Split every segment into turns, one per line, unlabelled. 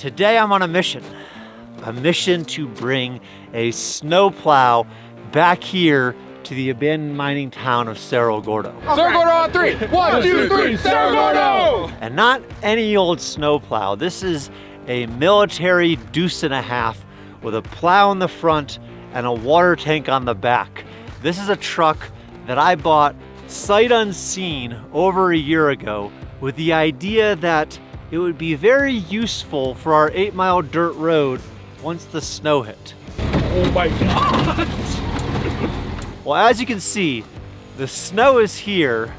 Today I'm on a mission to bring a snowplow back here to the abandoned mining town of Cerro Gordo.
Cerro Gordo on 3. 1, 2, 3, Cerro Gordo!
And not any old snowplow. This is a military deuce and a half with a plow in the front and a water tank on the back. This is a truck that I bought sight unseen over a year ago with the idea that it would be very useful for our 8-mile dirt road once the snow hit.
Oh my God!
Well, as you can see, the snow is here,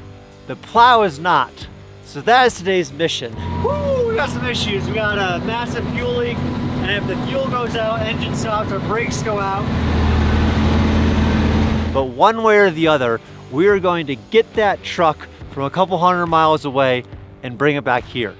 the plow is not. So that is today's mission. Woo, we got some issues. We got a massive fuel leak, and if the fuel goes out, engine stops, our brakes go out. But one way or the other, we are going to get that truck from a couple hundred miles away and bring it back here.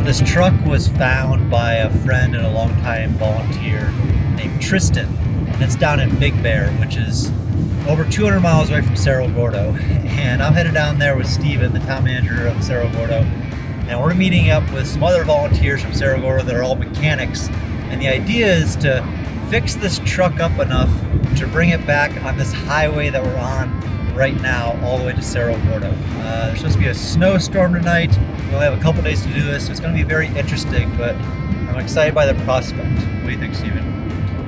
This truck was found by a friend and a longtime volunteer named Tristan, and it's down in Big Bear, which is over 200 miles away from Cerro Gordo. And I'm headed down there with Steven, the town manager of Cerro Gordo, and we're meeting up with some other volunteers from Cerro Gordo that are all mechanics. And the idea is to fix this truck up enough to bring it back on this highway that we're on right now, all the way to Cerro Gordo. There's supposed to be a snowstorm tonight. We only have a couple days to do this, so it's going to be very interesting, but I'm excited by the prospect. What do you think, Steven?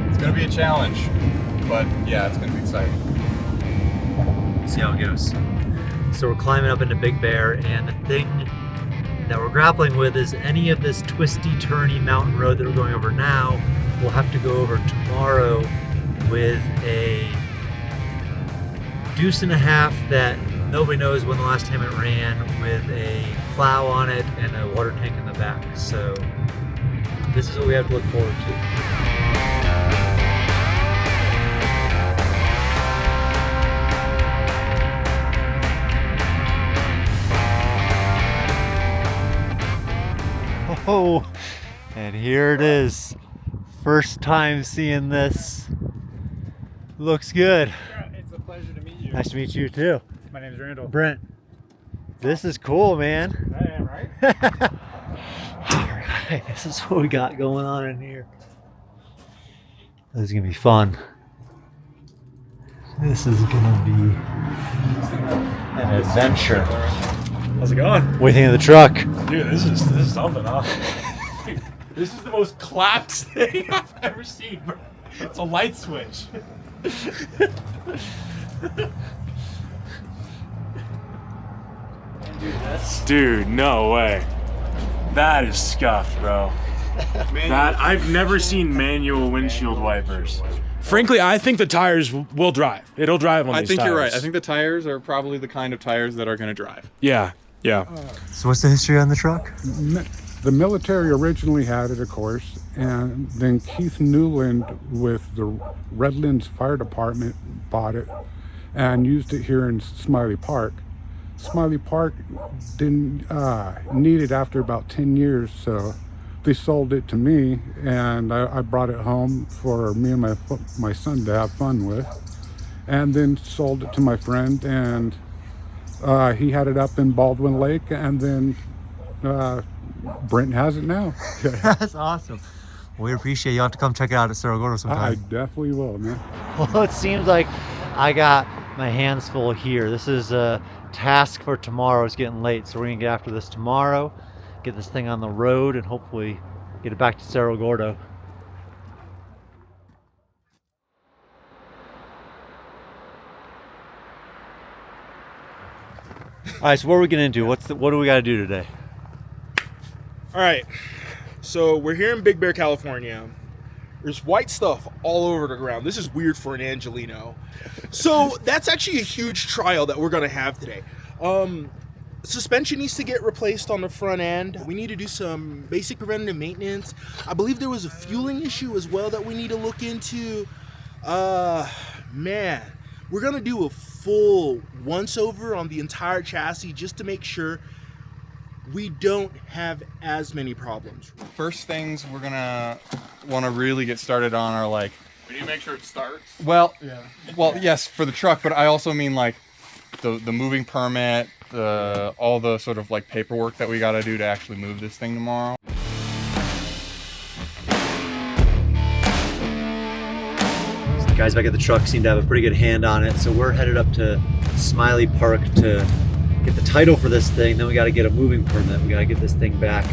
It's going to be a challenge, but yeah, it's going to be exciting.
Let's see how it goes. So we're climbing up into Big Bear, and the thing that we're grappling with is any of this twisty, turny mountain road that we're going over now, we'll have to go over tomorrow with a deuce and a half that nobody knows when the last time it ran, with a plow on it and a water tank in the back. So this is what we have to look forward to. Oh, and here it is. First time seeing this. Looks good.
It's a pleasure to meet you.
Nice to meet you too.
My name's Randall.
Brent. This is cool, man.
I am, right?
Alright, this is what we got going on in here. This is gonna be fun. This is gonna be an adventure.
How's it going?
What do you think of the truck?
Dude, this is something, huh? Dude, this is the most collapsed thing I've ever seen, bro. It's a light switch. Dude, no way. That is scuffed, bro. That I've never seen manual windshield wipers. Frankly, I think the tires will drive. It'll drive on these tires.
I think you're right. I think the tires are probably the kind of tires that are going to drive.
Yeah.
So what's the history on the truck?
The military originally had it, of course, and then Keith Newland with the Redlands Fire Department bought it and used it here in Smiley Park. Smiley Park didn't need it after about 10 years, so they sold it to me, and I brought it home for me and my son to have fun with, and then sold it to my friend, and he had it up in Baldwin Lake, and then Brent has it now.
That's awesome. We appreciate you. You'll have to come check it out at Cerro Gordo sometime.
I definitely will, man.
Well, it seems like I got my hands full here. This is a task for tomorrow. It's getting late, so we're gonna get after this tomorrow, get this thing on the road, and hopefully get it back to Cerro Gordo. All right, so what are we gonna do? What do we gotta do today?
All right, so we're here in Big Bear, California. There's white stuff all over the ground. This is weird for an Angelino. So that's actually a huge trial that we're gonna have today. Suspension needs to get replaced on the front end. We need to do some basic preventative maintenance. I believe there was a fueling issue as well that we need to look into. Man, We're gonna do a full once over on the entire chassis just to make sure we don't have as many problems.
First things we're gonna want to really get started on are like,
We need to make sure it starts.
well, yes, for the truck, but I also mean like the moving permit, all the sort of like paperwork that we got to do to actually move this thing tomorrow.
The guys back at the truck seem to have a pretty good hand on it, so we're headed up to Smiley Park to get the title for this thing. Then we got to get a moving permit. We got to get this thing back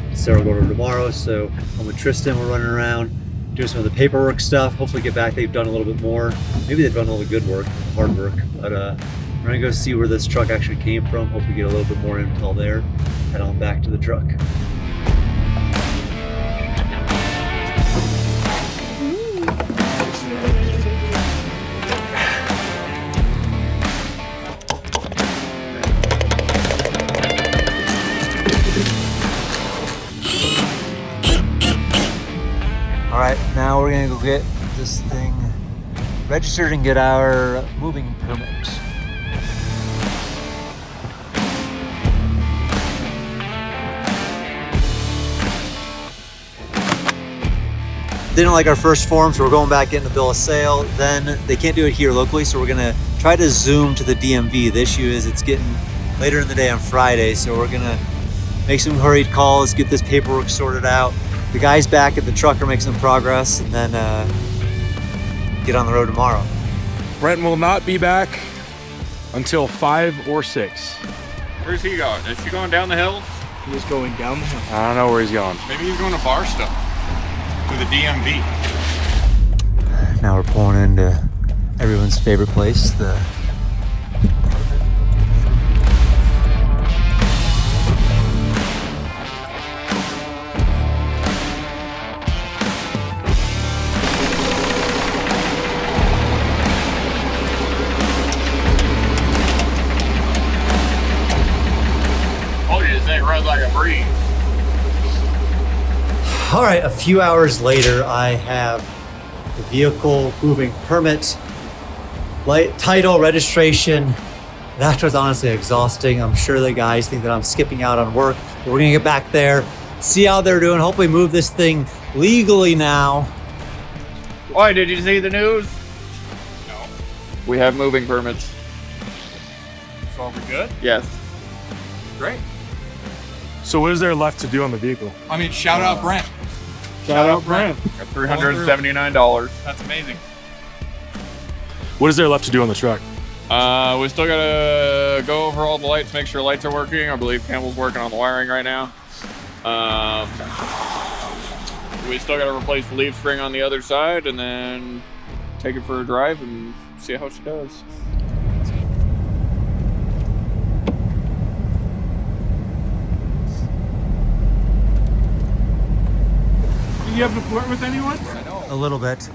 to Cerro Gordo tomorrow. So I'm with Tristan. We're running around doing some of the paperwork stuff. Hopefully get back. They've done a little bit more. Maybe they've done all the good work, the hard work. But we're gonna go see where this truck actually came from. Hopefully get a little bit more intel there. Head on back to the truck. All right, now we're gonna go get this thing registered and get our moving permit. Didn't like our first form, so we're going back getting the bill of sale. Then they can't do it here locally, so we're gonna try to zoom to the DMV. The issue is it's getting later in the day on Friday, so we're gonna make some hurried calls, get this paperwork sorted out. The guys back at the truck are making some progress, and then get on the road tomorrow.
Brent will not be back until 5 or 6.
Where's he going? Is he going down the hill?
He's going down the hill.
I don't know where he's going.
Maybe he's going to Barstow with a DMV.
Now we're pulling into everyone's favorite place, the
Oh, this thing runs like a breeze.
All right, a few hours later, I have the vehicle moving permit, title, registration. That was honestly exhausting. I'm sure the guys think that I'm skipping out on work, but we're gonna get back there, see how they're doing, hopefully move this thing legally now.
Why, did you see the news? No. We have moving permits.
So we're good?
Yes.
Great.
So what is there left to do on the vehicle?
I mean, shout out Brent.
Shout out Brent.
Got $379.
That's amazing.
What is there left to do on the truck?
We still gotta go over all the lights, make sure lights are working. I believe Campbell's working on the wiring right now. We still gotta replace the leaf spring on the other side and then take it for a drive and see how she does.
Do you have to flirt with anyone?
A little bit.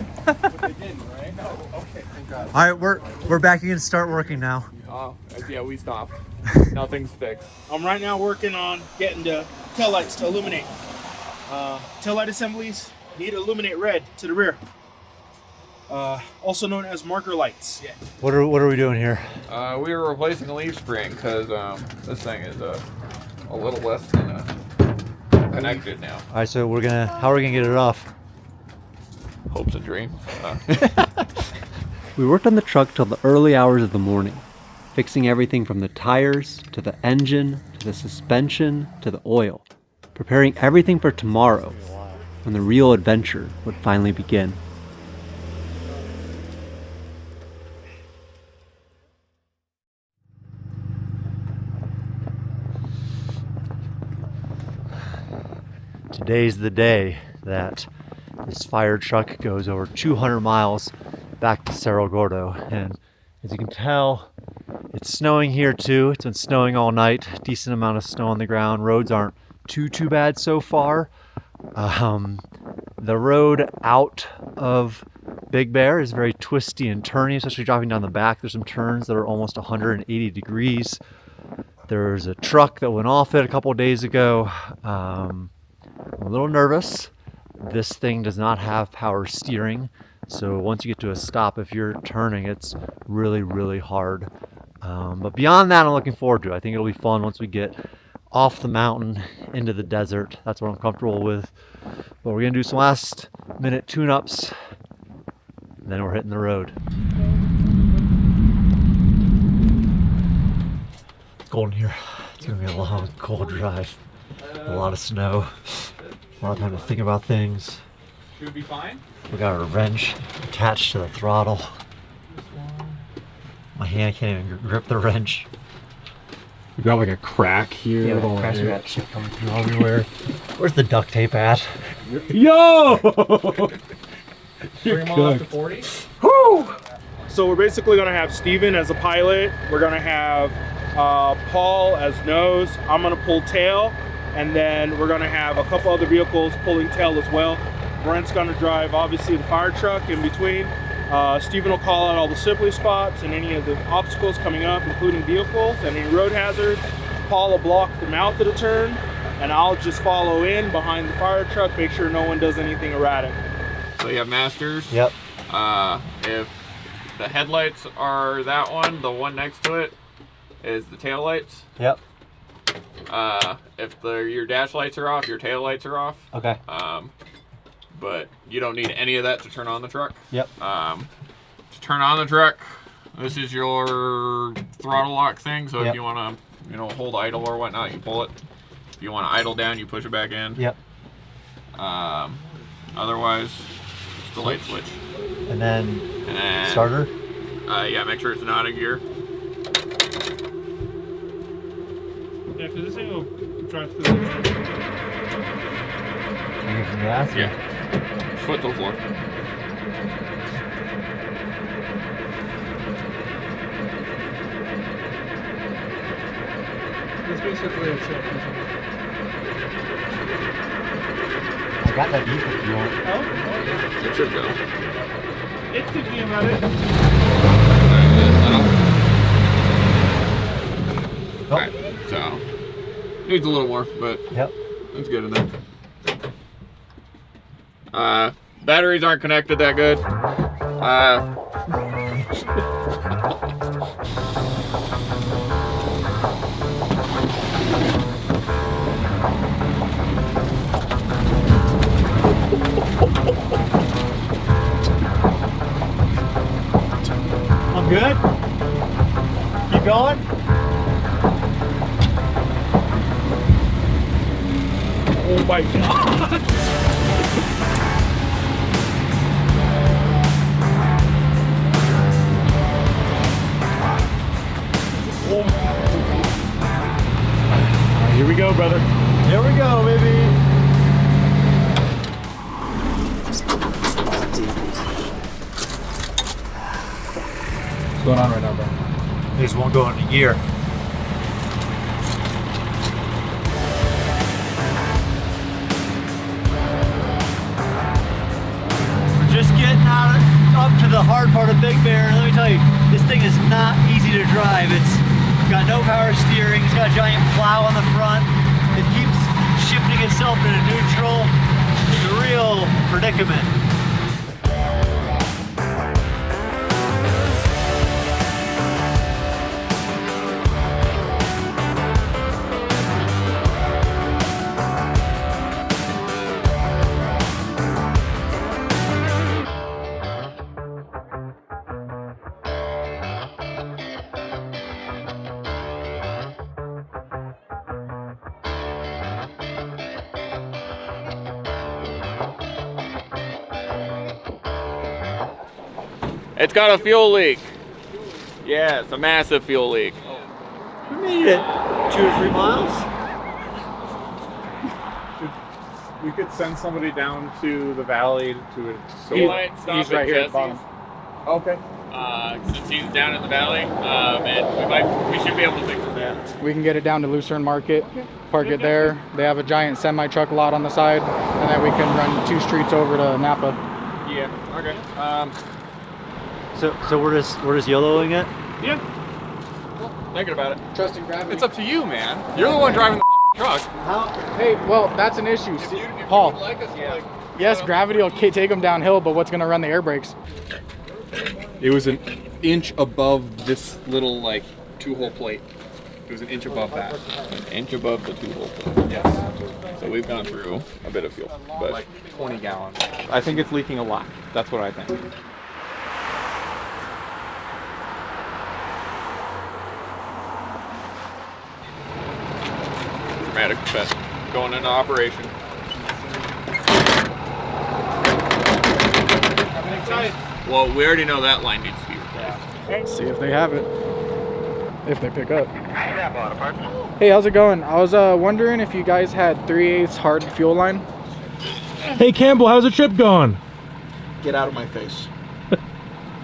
All right, we're back again to start working now.
Oh, yeah, we stopped. Nothing's fixed.
I'm right now working on getting the tail lights to illuminate. Tail light assemblies need to illuminate red to the rear. Also known as marker lights. Yeah.
What are we doing here?
We were replacing the leaf spring because this thing is a little less than connected now.
All right, so how are we gonna get it off?
Hopes and dreams.
We worked on the truck till the early hours of the morning, fixing everything from the tires, to the engine, to the suspension, to the oil, preparing everything for tomorrow, when the real adventure would finally begin.
Today's the day that this fire truck goes over 200 miles back to Cerro Gordo, and as you can tell, it's snowing here too. It's been snowing all night, decent amount of snow on the ground. Roads aren't too bad so far. The road out of Big Bear is very twisty and turny, especially dropping down the back. There's some turns that are almost 180 degrees. There's a truck that went off it a couple of days ago. I'm a little nervous. This thing does not have power steering,
So once you get to a stop, if you're turning, it's really, really hard. But beyond that, I'm looking forward to it. I think it'll be fun once we get off the mountain into the desert. That's what I'm comfortable with. But we're gonna do some last minute tune-ups, and then we're hitting the road. It's cold in here. It's gonna be a long, cold drive. A lot of snow. A lot of time to think about things.
Should be fine.
We got our wrench attached to the throttle. My hand can't even grip the wrench.
We got like a crack here.
Yeah, we got that shit coming through everywhere. Where's the duct tape at?
Yo!
Bring them all up to 40.
Woo! So we're basically gonna have Steven as a pilot. We're gonna have Paul as nose. I'm gonna pull tail, and then we're gonna have a couple other vehicles pulling tail as well. Brent's gonna drive obviously the fire truck in between. Steven will call out all the slippery spots and any of the obstacles coming up, including vehicles and any road hazards. Paul will block the mouth of the turn, and I'll just follow in behind the fire truck, make sure no one does anything erratic.
So you have masters.
Yep.
If the headlights are that one, the one next to it is the tail lights.
Yep.
If your dash lights are off, your tail lights are off.
Okay.
But you don't need any of that to turn on the truck.
Yep.
To turn on the truck, this is your throttle lock thing. So
Yep.
if you want to, hold idle or whatnot, you pull it. If you want to idle down, you push it back in.
Yep.
Otherwise, it's the light switch.
And then starter?
Yeah, make sure it's not in gear.
Yeah, because this thing will drive through the
Can you get some gas?
Yeah. Foot to the floor.
It's basically a check.
I got that beep if you want.
Oh,
It should go.
it's thinking about it.
Alright, so needs a little more, but
Yep.
it's good in there. Batteries aren't connected that good.
I'm good? Keep going?
Oh my god.
Here we go, brother.
Here we go, baby.
What's going on right now, bro?
These won't go into gear. We're just getting up to the hard part of Big Bear. And let me tell you, this thing is not easy to drive. It's got no power steering. It's got a giant plow on the front. It keeps shifting itself into neutral. It's a real predicament.
It's got a fuel leak. Yeah, it's a massive fuel leak.
We made it 2 or 3 miles.
We could send somebody down to the valley to it. So
He might stop
he's
at
right here at the
Jesse's.
bottom. Okay.
Since he's down in the valley, and we should be able to fix that.
We can get it down to Lucerne Market, park it there. They have a giant semi-truck lot on the side, and then we can run 2 streets over to Napa.
Yeah. Okay.
So we're just YOLOing it?
Yeah.
Thinking about it.
Trusting gravity.
It's up to you, man. You're the one driving the truck.
Hey, well, that's an issue.
If you
Paul,
would like us to
Yes, gravity will take them downhill, but what's gonna run the air brakes?
It was an inch above this little like 2-hole plate. It was an inch above that.
An inch above the 2-hole plate.
Yes.
So we've gone through a bit of fuel, but
Like 20 gallons. I think it's leaking a lot. That's what I think.
dramatic effect going into operation. Well, we already know that line needs to be replaced.
See if they have it. If they pick up. Hey, how's it going? I was wondering if you guys had 3/8 hard fuel line.
Hey Campbell, how's the trip going?
Get out of my face.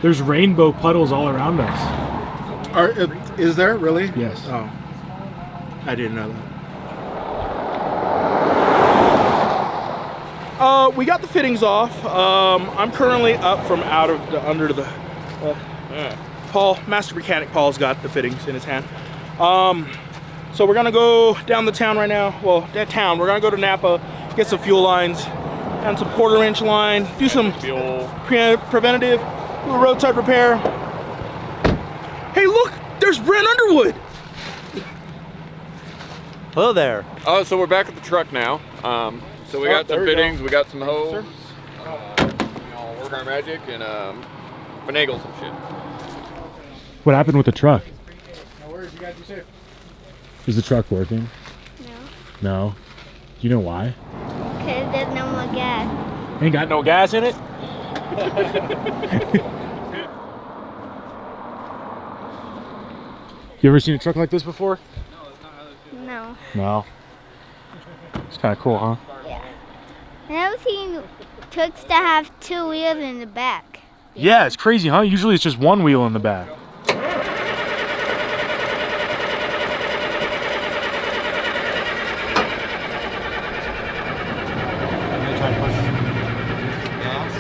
There's rainbow puddles all around us.
Is there really?
Yes.
Oh, I didn't know that. We got the fittings off. I'm currently up from under the. Paul, master mechanic Paul's got the fittings in his hand. So we're gonna go down the town right now. Well, that town. We're gonna go to Napa, get some fuel lines and some 1/4 inch line. Do some
Fuel.
preventative, little roadside repair. Hey, look! There's Brent Underwood.
Hello there.
Oh, so we're back at the truck now. So we got some fittings, we got some hose. Work our magic and finagle some shit.
What happened with the truck?
No worries, you guys be safe.
Is the truck working?
No,
No. Do you know why?
because there's no more gas.
Ain't got no gas in it? You ever seen a truck like this before?
No.
No. It's kind of cool, huh?
I've never seen trucks that have 2 wheels in the back.
Yeah, it's crazy, huh? Usually it's just one wheel in the back.
I'm gonna try to push gas.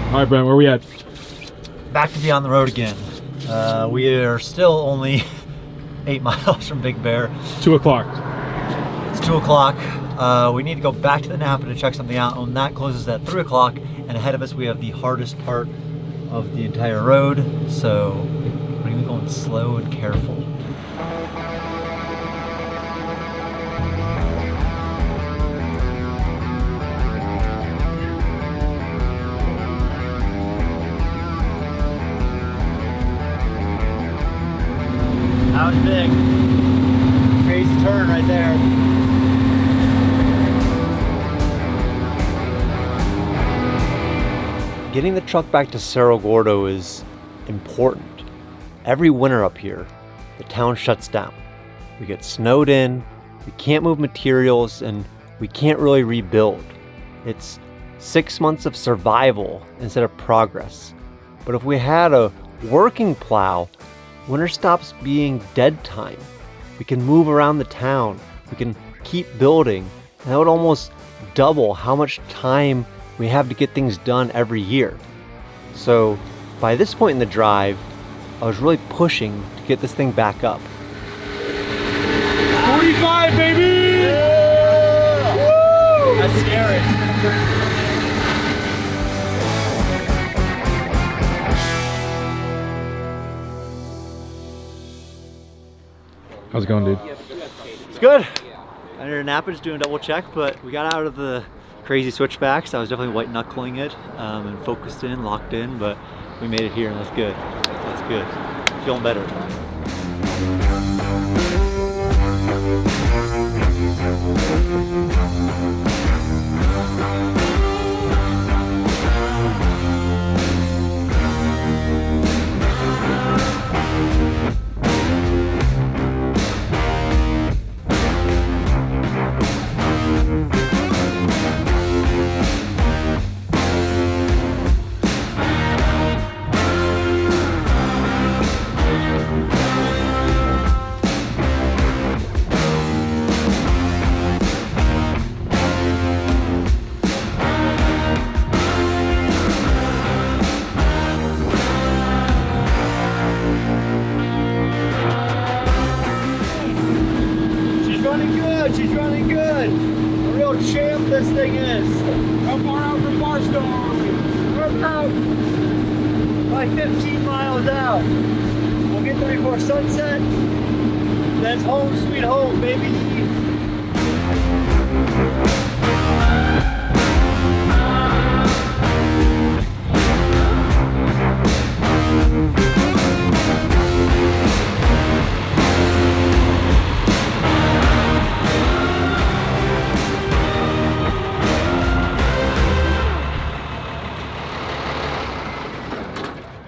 All right, Brent, where we at?
Back to be on the road again. We are still only 8 miles from Big Bear.
2 o'clock.
It's 2 o'clock. We need to go back to the Napa to check something out, and that closes at 3 o'clock. And ahead of us, we have the hardest part of the entire road. So we're gonna be going slow and careful. That was big. Crazy turn right there.
Getting the truck back to Cerro Gordo is important. Every winter up here, the town shuts down. We get snowed in, we can't move materials, and we can't really rebuild. It's 6 months of survival instead of progress. But if we had a working plow, winter stops being dead time. We can move around the town, we can keep building, and that would almost double how much time we have to get things done every year. So by this point in the drive, I was really pushing to get this thing back up.
45, baby!
Yeah! Woo! That's scary.
How's it going, dude?
It's good. I ended Napa just doing a double check, but we got out of the crazy switchbacks. I was definitely white knuckling it and focused in, locked in, but we made it here and that's good. That's good. Feeling better.
this thing is.
How far out from Barstow are we?
We're about like 15 miles out. We'll get there before sunset. That's home sweet home, baby.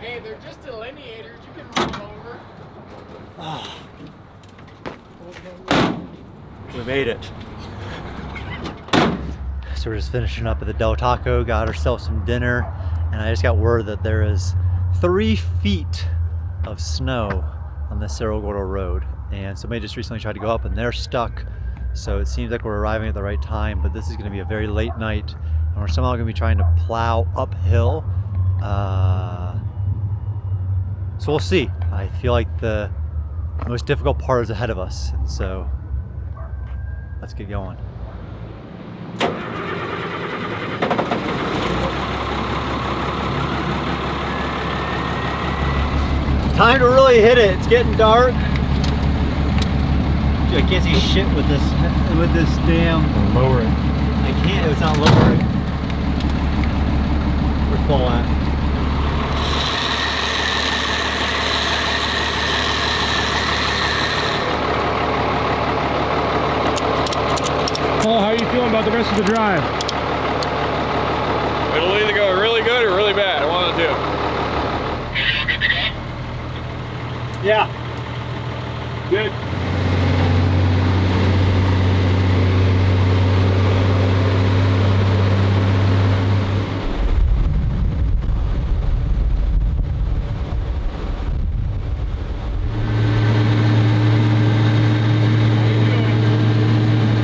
Hey, they're just delineators. You can run them over.
We made it. So we're just finishing up at the Del Taco, got ourselves some dinner, and I just got word that there is 3 feet of snow on the Cerro Gordo road. And somebody just recently tried to go up and they're stuck. So it seems like we're arriving at the right time, but this is gonna be a very late night, and we're somehow gonna be trying to plow uphill. So we'll see. I feel like the most difficult part is ahead of us, and so let's get going. Time to really hit it. It's getting dark. Dude, I can't see shit with this damn.
Lower it.
I can't. It's not lowering. Where's Paul at?
Paul, how are you feeling about the rest of the drive?
It'll either go really good or really bad. One of the two.
Yeah.
Good.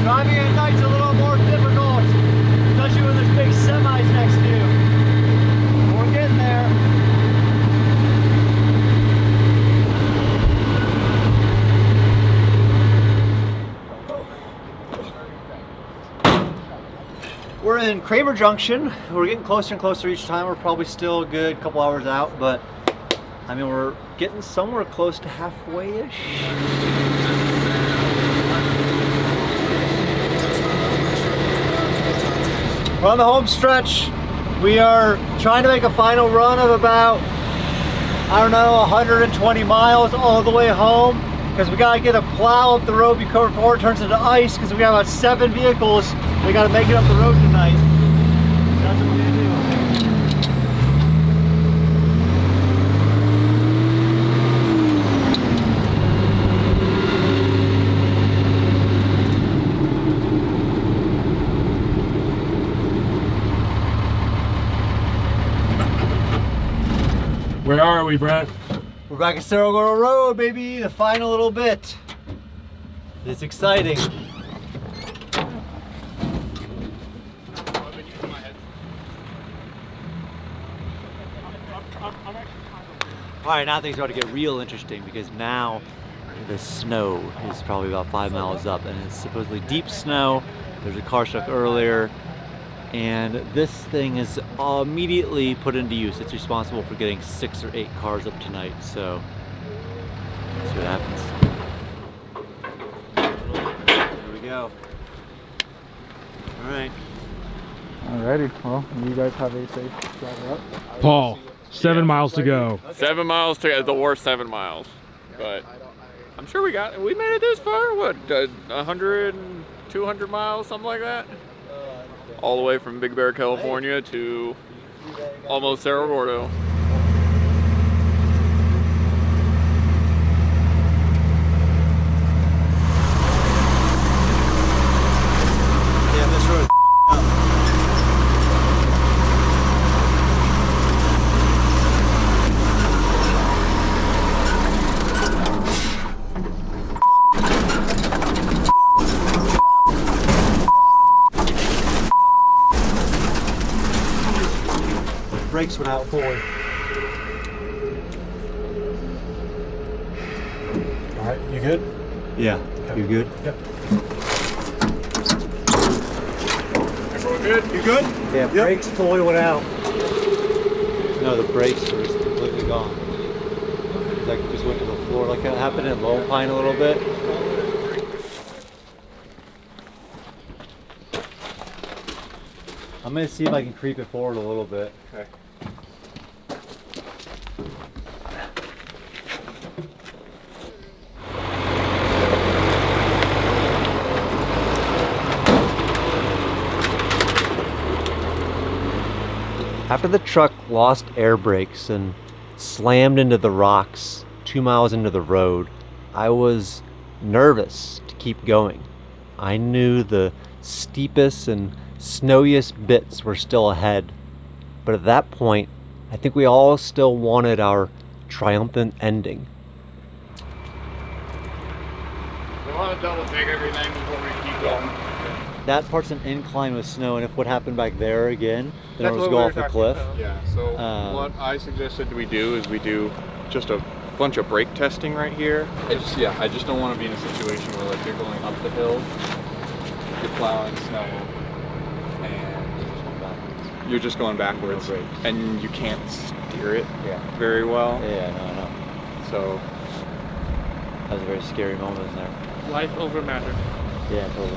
Driving at night's a little more difficult, especially when there's big semis next to you. But we're getting there. We're in Kramer Junction. We're getting closer and closer each time. We're probably still a good couple hours out, but I mean, we're getting somewhere close to halfway-ish. We're on the home stretch. We are trying to make a final run of about, I don't know, 120 miles all the way home, because we gotta get a plow up the road before it turns into ice, because we got about 7 vehicles. We gotta make it up the road tonight. That's what we're gonna do.
Where are we, Brett?
We're back at Cerro Gordo Road, baby. The final little bit. It's exciting. All right, now things are about to get real interesting, because now the snow is probably about 5 miles up, and it's supposedly deep snow. There's a car stuck earlier, and this thing is immediately put into use. It's responsible for getting 6 or 8 cars up tonight, so let's see what happens. Here we go. All right.
Alrighty, well, you guys have a safe drive up.
Paul, 7 miles to go.
7 miles to the worst 7 miles, but I'm sure we made it this far. What, 100, 200 miles, something like that? All the way from Big Bear, California to almost Cerro Gordo.
Yeah, this road is up. Brakes went out fully.
All right, you good?
Yeah, you good?
Yep. good? You good?
Yeah, brakes totally went out. No, the brakes were just completely gone. Like just went to the floor, like that happened in Lone Pine a little bit. I'm gonna see if I can creep it forward a little bit.
Okay.
After the truck lost air brakes and slammed into the rocks 2 miles into the road, I was nervous to keep going. I knew the steepest and snowiest bits were still ahead, but at that point, I think we all still wanted our triumphant ending.
We want to double check everything before we keep going.
That part's an incline with snow, and if what happened back there again, then
That's
it was
what
go
we
off
were
the
talking
cliff.
about. Yeah, so what I suggested we do is we do just a bunch of brake testing right here. I just don't want to be in a situation where like you're going up the hill, you're plowing snow, and you're just going backwards, and you can't steer it very well.
Yeah, no, I know.
So
That was a very scary moment, isn't there?
Life over matter.
Yeah, totally.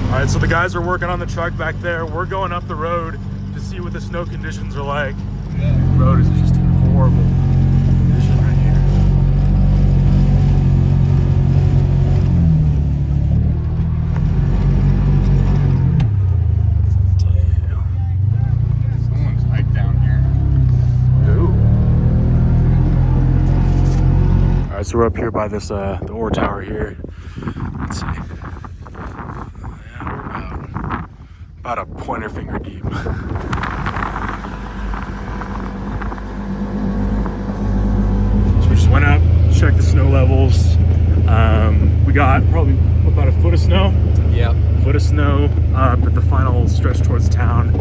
All right, so the guys are working on the truck back there. We're going up the road to see what the snow conditions are like. The road is just in horrible condition right here.
someone's hiked down here.
All right, so we're up here by this the ore tower here. Let's see. About a pointer finger deep. So we just went up, checked the snow levels. We got probably about a foot of snow.
Yeah.
Foot of snow up at the final stretch towards town.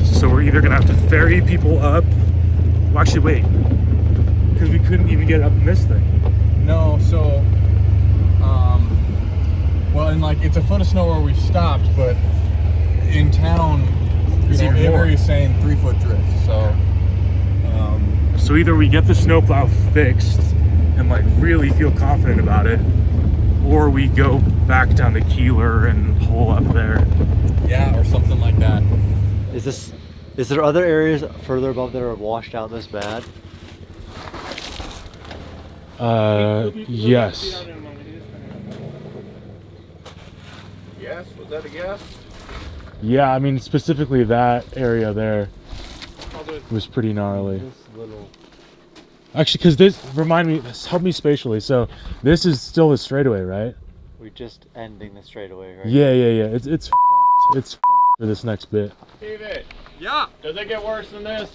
So we're either gonna have to ferry people up. Well, actually, wait, because we couldn't even get up in this thing.
No, so well, and like it's a foot of snow where we stopped, but in town,
It's even more.
Avery's saying 3-foot drift. So,
So either we get the snowplow fixed and like really feel confident about it, or we go back down to Keeler and pull up there.
yeah, or something like that.
Is there other areas further above that are washed out this bad?
Yes.
Yes? Was that a guess?
Yeah, I mean specifically that area there was pretty gnarly. Actually, because this, help me spatially. So this is still the straightaway, right?
We're just ending the straightaway, right?
Yeah. It's f***ed. It's f***ed for this next bit.
David,
Yeah.
does it get worse than this?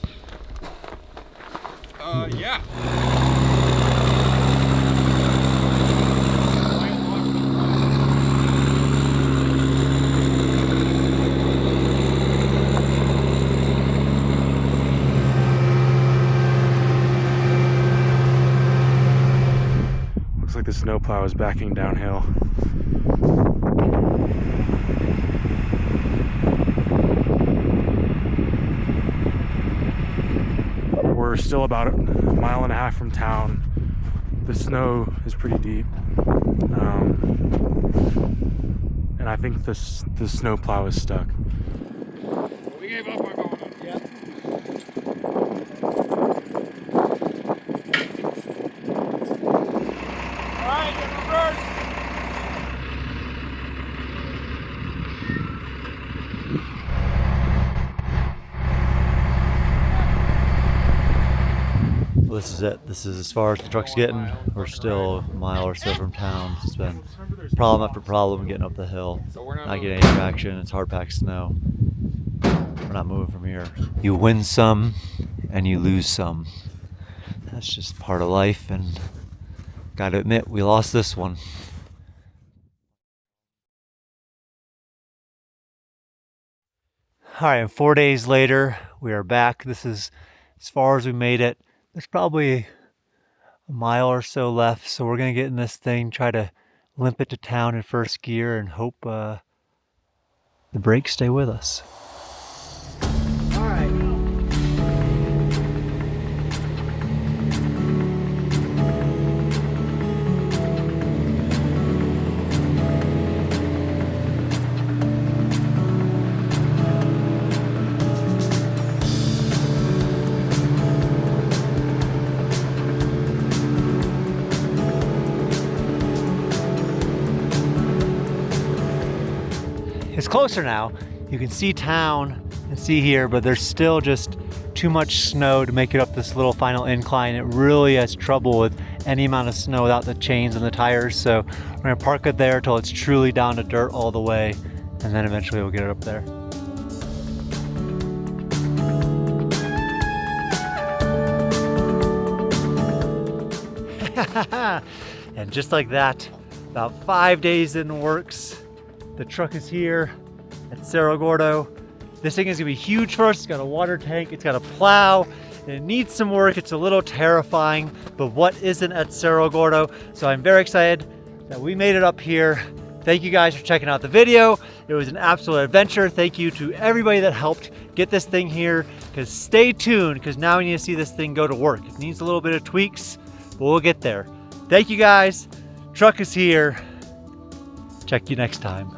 Yeah.
Looks like the snowplow is backing downhill. We're still about a mile and a half from town. The snow is pretty deep. And I think the snowplow is stuck.
We gave up on going up. Yeah. Alright, get reverse.
Well, this is it. This is as far as the truck's getting. We're still a mile or so from town. It's been problem after problem getting up the hill. Not getting any traction. It's hard packed snow. We're not moving from here. You win some and you lose some. That's just part of life, and gotta admit, we lost this one. All right, and 4 days later, we are back. This is as far as we made it.
There's probably a mile or so left, so we're gonna get in this thing, try to limp it to town in first gear, and hope the brakes stay with us. All right. It's closer now. You can see town and see here, but there's still just too much snow to make it up this little final incline. It really has trouble with any amount of snow without the chains and the tires. So we're gonna park it there till it's truly down to dirt all the way, and then eventually we'll get it up there. And just like that, about 5 days in the works, the truck is here at Cerro Gordo. This thing is gonna be huge for us. It's got a water tank, it's got a plow, and it needs some work. It's a little terrifying, but what isn't at Cerro Gordo? So I'm very excited that we made it up here. Thank you guys for checking out the video. It was an absolute adventure. Thank you to everybody that helped get this thing here, because stay tuned, because now we need to see this thing go to work. It needs a little bit of tweaks, but we'll get there. Thank you guys. Truck is here. Check you next time.